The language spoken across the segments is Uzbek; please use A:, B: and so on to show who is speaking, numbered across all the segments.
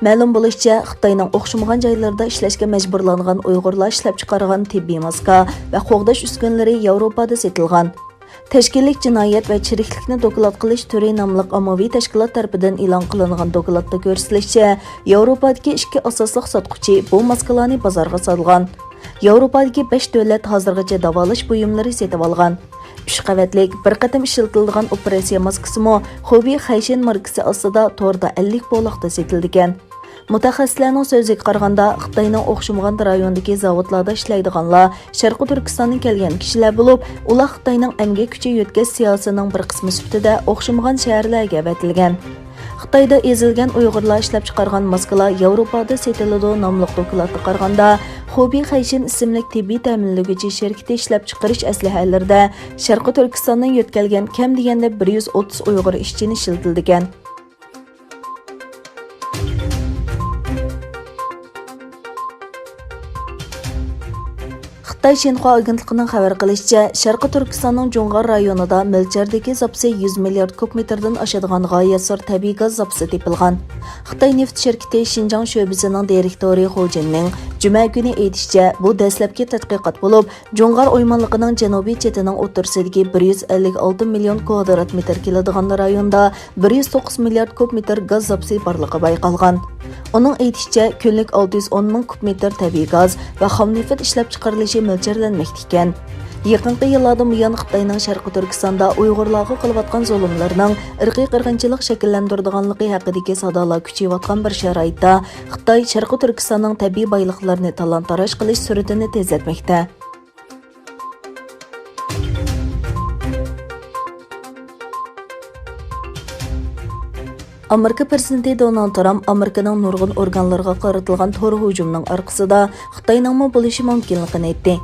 A: Ma'lum bo'lishicha, Xitoyning o'xshamagan joylarda ishlashga majburlangan Uyg'urlar ishlab chiqargan tibbiy maska va qo'g'dash uskunalari Yevropada sotilgan. Tashkillik jinoyat va chiriklikni doklad qilish turi nomli ommaviy tashkilot tomonidan e'lon qilingan dokladda ko'rsatilishicha, Yevropadagi ikki asosli sotquchi bu maskalarni bozorga solgan. Yevropadagi 5 davlat hozirgacha davolash buyumlari sotib olgan. 3 qavatlik bir qatam ishlatiladigan operatsiya maskasimi Xobi Xayshin markasi ostida to'rda 50 bo'liqda sotilgan. Mutaxassislarning so'ziga qaraganda, Xitoyning o'xshamagan rayondagi zavodlarda ishlaydiganlar Sharqi Turkistondan kelgan kishilar bo'lib, ular Xitoyning emgak kuchi yo'tkash siyosatining bir qismi sifatida o'xshamagan shaharlarga avatilgan. Xitoyda ezilgan Uyg'urlar ishlab chiqargan maskalar Yevropada sotiladi nomli dokladga qaraganda, Xobi Xayshin ismli tibbiy ta'minlovchi shirkati ishlab chiqarish aslahalarida Sharqi Turkistondan yo'tkalgan kam deganda 130 Uyg'ur ishchini ishlatilgan. Xitoy Shinhua agentligining xabar qilishicha, Sharqi Turkistonning Jo'ng'ar rayonida Milchardagi zapsi 100 milliard kub metrdan oshadigan g'oyat tabiiy gaz zapsi tepilgan. Xitoy neft shirkati Xinjiang sho'basining direktori Hu Jinning juma kuni aytishicha, bu dastlabki tadqiqot bo'lib, Jo'ng'ar o'ymonligining janubiy chetining o'rtasidagi 156 million kvadrat metr keladigan rayonda 109 milliard kub metr gaz zapsi borligi bayqalgan. Uning aytishicha, kunlik 610 ming kub metr tabiiy gaz va xom neft ishlab chiqarilishi mo'ljallanmoqda ekan. Yaqinqi yillardan buyon Xitoyning Sharqi Turkistonda Uyg'urlarga qilayotgan zulmlarning irqiy qirg'inchilik shakllantiradiganligi haqidagi sadolar kuchayotgan bir sharoitda Xitoy Sharqi Turkistonning tabiiy boyliqlarini talon-taroj qilish sur'atini tezlatmoqda. Amerika prezidenti Donald Trump Amerikaning nurg'un organlariga qaratilgan to'g'ri hujumning orqasida Xitoyning bo'lishi mumkinligini aytdi.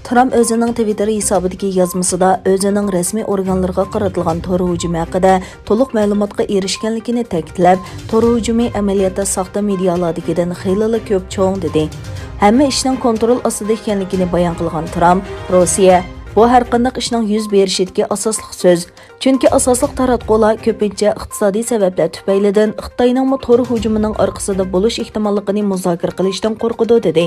A: Trump o'zining Twitter hisobidagi yozmasida o'zining rasmiy organlariga qaratilgan to'g'ri hujum haqida to'liq ma'lumotga erishganligini ta'kidlab, to'g'ri hujumi amaliyotda soxta medialardagidan xeyli ko'p cho'ng dedi. Hamma ishning kontrol ostida ekanligini bayon qilgan Trump, Rossiya bu har qanday ishning yuz berishidagi asosli so'z. Chunki asosliq taratqular ko'pincha iqtisodiy sabablar tufaylidan Xitoyning to'g'ri hujumining orqasida bo'lish ehtimolligini muzokara qilishdan qo'rqidi dedi.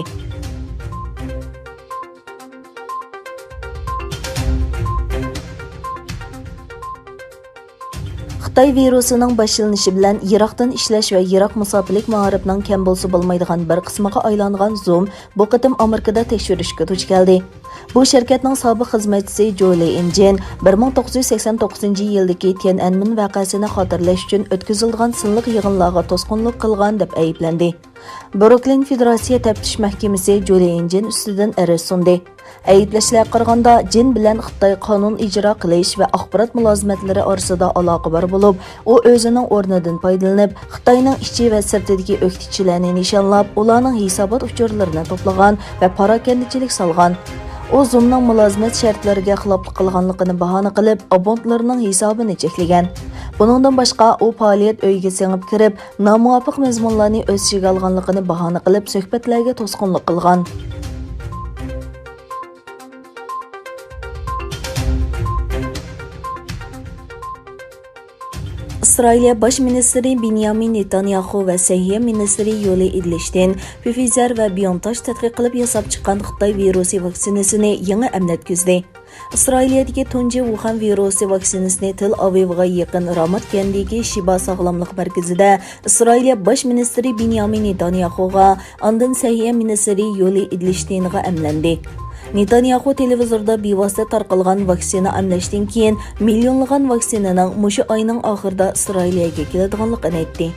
A: Xitoy virusining boshlanishi bilan Iroqdan ishlash va Iroq musofirlik ma'rifning kam bo'lsa bo'lmaydigan bir qismiga aylangan Zoom bu qatim Amerikada tekshirishga duch keldi. Bu shirkatning sobiq xizmatchisi Julie Injin 1989-yildagi Tiananmen voqeasini xotirlash uchun o'tkazilgan sinliq yig'inlarga to'sqinlik qilgan deb ayblandi. Brooklyn Federatsiya taftish mahkamasi Julie Injin ustidan arz sundi. Ayblashlarga qaraganda Jin bilan Xitoy qonun ijro qilish va axborot mulozimatlari orasida aloqa bor bo'lib, u o'zining o'rnidan foydalanib, Xitoyning ichi va sirtidagi o'qituvchilarni nishonlab, ularning hisobot uchurlarini to'plagan va parokandichilik solgan. U Zoomning mulozimat shartlariga xiloflik qilganligini bahona qilib, abonentlarning hisobini cheklagan. Buningdan boshqa, u faoliyat uyiga singib kirib, nomuvofiq mazmunlarni o'z ichiga olganligini bahona qilib, suhbatlarga to'sqinlik qilgan. İsrail Baş Ministri Benjamin Netanyaxu ve Səhiyyə Ministri Yuli Idlishtin Pfizer ve BioNTech tədqiq qilib yasab chiqqan Xitoy virusi vaksinasini yangi emlatkizdi. İsrailiyadagi tunji Wuhan virusi vaksinasini Tel Avivga yaqin Ramat Gandagi Shiba sog'lomlik markazida İsrail Baş Ministri Benjamin Netanyaxuga, ondan Səhiyyə Ministri Yuli Idlishtinga emlandi. Нетаньяху televizorda bevosita tarqalgan vaksina emlashdan keyin millionlagan vaksinaning mushu oyning oxirida Isroilga keladiganligini aytdi.